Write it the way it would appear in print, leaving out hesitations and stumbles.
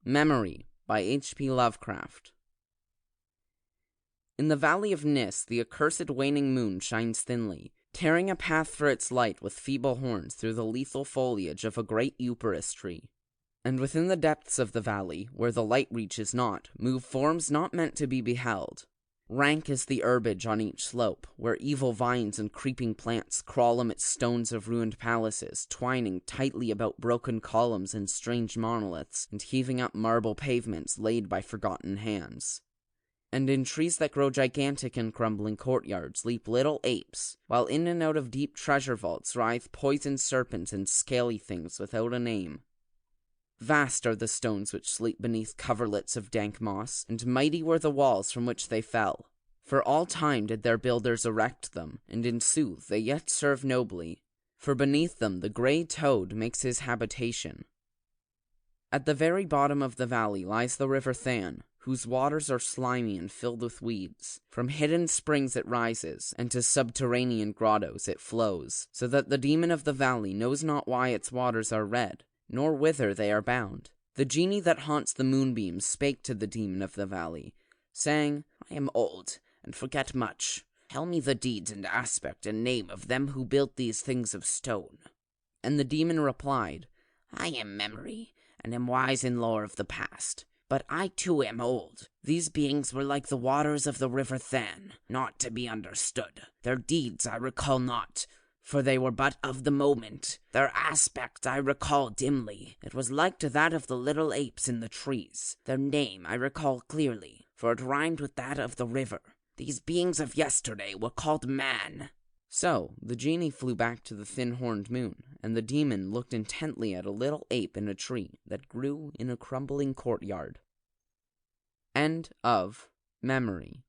Memory by H.P. Lovecraft. In the valley of Nis, the accursed waning moon shines thinly, tearing a path for its light with feeble horns through the lethal foliage of a great eucharis tree. And within the depths of the valley, where the light reaches not, move forms not meant to be beheld. Rank is the herbage on each slope, where evil vines and creeping plants crawl amidst stones of ruined palaces, twining tightly about broken columns and strange monoliths, and heaving up marble pavements laid by forgotten hands. And in trees that grow gigantic in crumbling courtyards leap little apes, while in and out of deep treasure vaults writhe poisoned serpents and scaly things without a name. Vast are the stones which sleep beneath coverlets of dank moss, and mighty were the walls from which they fell. For all time did their builders erect them, and in sooth they yet serve nobly, for beneath them the grey toad makes his habitation. At the very bottom of the valley lies the river Than, whose waters are slimy and filled with weeds. From hidden springs it rises, and to subterranean grottos it flows, so that the demon of the valley knows not why its waters are red, nor whither they are bound. The genie that haunts the moonbeams spake to the demon of the valley, saying, I am old, and forget much. Tell me the deeds and aspect and name of them who built these things of stone. And the demon replied, I am memory, and am wise in lore of the past. But I too am old. These beings were like the waters of the river Than, not to be understood. Their deeds I recall not, for they were but of the moment. Their aspect I recall dimly. It was like to that of the little apes in the trees. Their name I recall clearly, for it rhymed with that of the river. These beings of yesterday were called man. So the genie flew back to the thin-horned moon, and the demon looked intently at a little ape in a tree that grew in a crumbling courtyard. End of Memory.